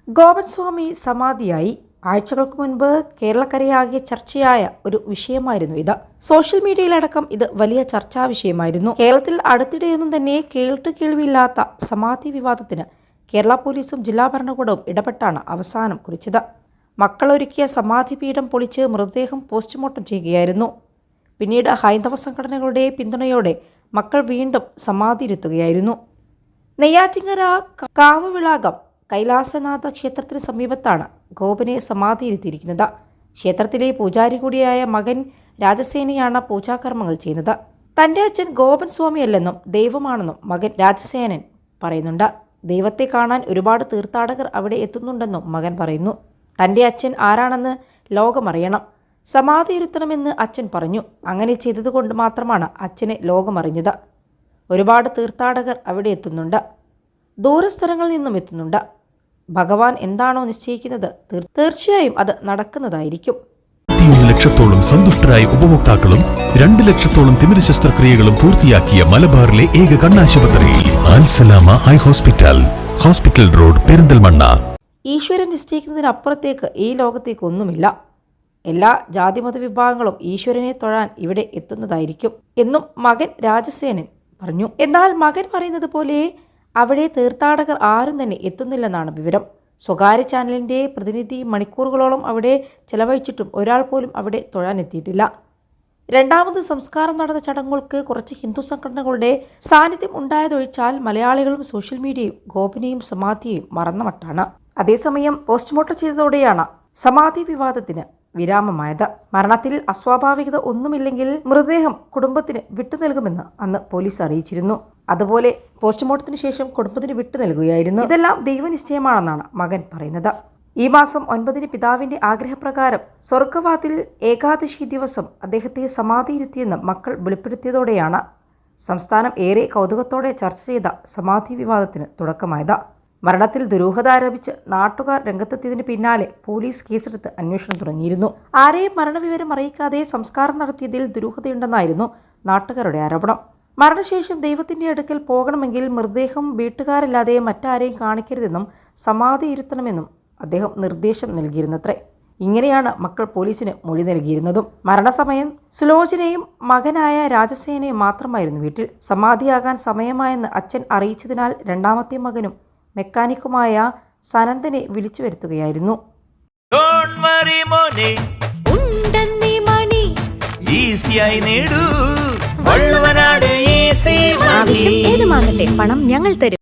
ഗോപൻ സ്വാമി സമാധിയായി. ആഴ്ചകൾക്ക് മുൻപ് കേരളക്കരയാകെ ചർച്ചയായ ഒരു വിഷയമായിരുന്നു ഇത്. സോഷ്യൽ മീഡിയയിലടക്കം ഇത് വലിയ ചർച്ചാ വിഷയമായിരുന്നു. കേരളത്തിൽ അടുത്തിടെയൊന്നും തന്നെ കേൾവിയില്ലാത്ത സമാധി വിവാദത്തിന് കേരള പോലീസും ജില്ലാ ഭരണകൂടവും ഇടപെട്ടാണ് അവസാനം കുറിച്ചത്. മക്കളൊരുക്കിയ സമാധി പീഠം പൊളിച്ച് മൃതദേഹം പോസ്റ്റ്മോർട്ടം ചെയ്യുകയായിരുന്നു. പിന്നീട് ഹൈന്ദവ സംഘടനകളുടെ പിന്തുണയോടെ മക്കൾ വീണ്ടും സമാധിയിരുത്തുകയായിരുന്നു. നെയ്യാറ്റിങ്കര കാവുവിളാകം കൈലാസനാഥ ക്ഷേത്രത്തിന് സമീപത്താണ് ഗോപനെ സമാധിയിരുത്തിയിരിക്കുന്നത്. ക്ഷേത്രത്തിലെ പൂജാരി കൂടിയായ മകൻ രാജസേനയാണ് പൂജാകർമ്മങ്ങൾ ചെയ്യുന്നത്. തൻ്റെ അച്ഛൻ ഗോപൻ സ്വാമിയല്ലെന്നും ദൈവമാണെന്നും മകൻ രാജസേനൻ പറയുന്നുണ്ട്. ദൈവത്തെ കാണാൻ ഒരുപാട് തീർത്ഥാടകർ അവിടെ എത്തുന്നുണ്ടെന്നും മകൻ പറയുന്നു. തൻ്റെ അച്ഛൻ ആരാണെന്ന് ലോകമറിയണം, സമാധിയിരുത്തണമെന്ന് അച്ഛൻ പറഞ്ഞു. അങ്ങനെ ചെയ്തതുകൊണ്ട് മാത്രമാണ് അച്ഛനെ ലോകമറിഞ്ഞത്. ഒരുപാട് തീർത്ഥാടകർ അവിടെ എത്തുന്നുണ്ട്, ദൂരസ്ഥലങ്ങളിൽ നിന്നും എത്തുന്നുണ്ട്. ഭഗവാൻ എന്താണോ നിശ്ചയിക്കുന്നത് തീർച്ചയായും അത് നടക്കുന്നതായിരിക്കും. 21 ലക്ഷത്തോളം സന്തുഷ്ടരായ ഉപഭോക്താക്കളും 2 ലക്ഷത്തോളം തിമിര ശസ്ത്രക്രിയകളും പൂർത്തിയാക്കിയ മലബാറിലെ ഏക കണ്ണാശുപത്രി Al Salama high hospital, hospital road, Perinthalmanna. ഈശ്വരൻ നിശ്ചയിക്കുന്നതിനപ്പുറത്തേക്ക് ഈ ലോകത്തേക്ക് ഒന്നുമില്ല. എല്ലാ ജാതിമത വിഭാഗങ്ങളും ഈശ്വരനെ തൊഴാൻ ഇവിടെ എത്തുന്നതായിരിക്കും എന്നും മകൻ രാജസേനൻ പറഞ്ഞു. എന്നാൽ മകൻ പറയുന്നത് പോലെ അവിടെ തീർത്ഥാടകർ ആരും തന്നെ എത്തുന്നില്ലെന്നാണ് വിവരം. സ്വകാര്യ ചാനലിൻ്റെ പ്രതിനിധി മണിക്കൂറുകളോളം അവിടെ ചെലവഴിച്ചിട്ടും ഒരാൾ പോലും അവിടെ തൊഴാനെത്തിയിട്ടില്ല. രണ്ടാമത് സംസ്കാരം നടന്ന ചടങ്ങുകൾക്ക് കുറച്ച് ഹിന്ദു സംഘടനകളുടെ സാന്നിധ്യം ഉണ്ടായതൊഴിച്ചാൽ മലയാളികളും സോഷ്യൽ മീഡിയയും ഗോപനെയും സമാധിയെയും മറന്ന മട്ടാണ്. അതേസമയം പോസ്റ്റ്മോർട്ടം ചെയ്തതോടെയാണ് സമാധി വിവാദത്തിന് വിരാമമായത്. മരണത്തിൽ അസ്വാഭാവികത ഒന്നുമില്ലെങ്കിൽ മൃതദേഹം കുടുംബത്തിന് വിട്ടു നൽകുമെന്ന് അന്ന് പോലീസ് അറിയിച്ചിരുന്നു. അതുപോലെ പോസ്റ്റ്മോർട്ടത്തിന് ശേഷം കുടുംബത്തിന് വിട്ടു നൽകുകയായിരുന്നു. ഇതെല്ലാം ദൈവനിശ്ചയമാണെന്നാണ് മകൻ പറയുന്നത്. ഈ മാസം 9 പിതാവിന്റെ ആഗ്രഹപ്രകാരം സ്വർഗവാതിൽ ഏകാദശി ദിവസം അദ്ദേഹത്തെ സമാധിയിരുത്തിയെന്ന് മക്കൾ വെളിപ്പെടുത്തിയതോടെയാണ് സംസ്ഥാനം ഏറെ കൗതുകത്തോടെ ചർച്ച ചെയ്ത സമാധി വിവാദത്തിന് തുടക്കമായത്. മരണത്തിൽ ദുരൂഹത ആരോപിച്ച് നാട്ടുകാർ രംഗത്തെത്തിയതിന് പിന്നാലെ പോലീസ് കേസെടുത്ത് അന്വേഷണം തുടങ്ങിയിരുന്നു. ആരെയും മരണവിവരം അറിയിക്കാതെ സംസ്കാരം നടത്തിയതിൽ ദുരൂഹതയുണ്ടെന്നായിരുന്നു നാട്ടുകാരുടെ ആരോപണം. മരണശേഷം ദൈവത്തിന്റെ അടുക്കൽ പോകണമെങ്കിൽ മൃതദേഹം വീട്ടുകാരല്ലാതെ മറ്റാരെയും കാണിക്കരുതെന്നും സമാധി ഇരുത്തണമെന്നും അദ്ദേഹം നിർദ്ദേശം നൽകിയിരുന്നത്രേ. ഇങ്ങനെയാണ് മക്കൾ പോലീസിന് മൊഴി നൽകിയിരുന്നതും. മരണസമയം സുലോചനയും മകനായ രാജസേനയും മാത്രമായിരുന്നു വീട്ടിൽ. സമാധിയാകാൻ സമയമായെന്ന് അച്ഛൻ അറിയിച്ചതിനാൽ രണ്ടാമത്തെ മകനും മെക്കാനിക്കുമായ സനന്ദനെ വിളിച്ചു വരുത്തുകയായിരുന്നു. ആവശ്യം ഏതുമാകട്ടെ, പണം ഞങ്ങൾ തരും.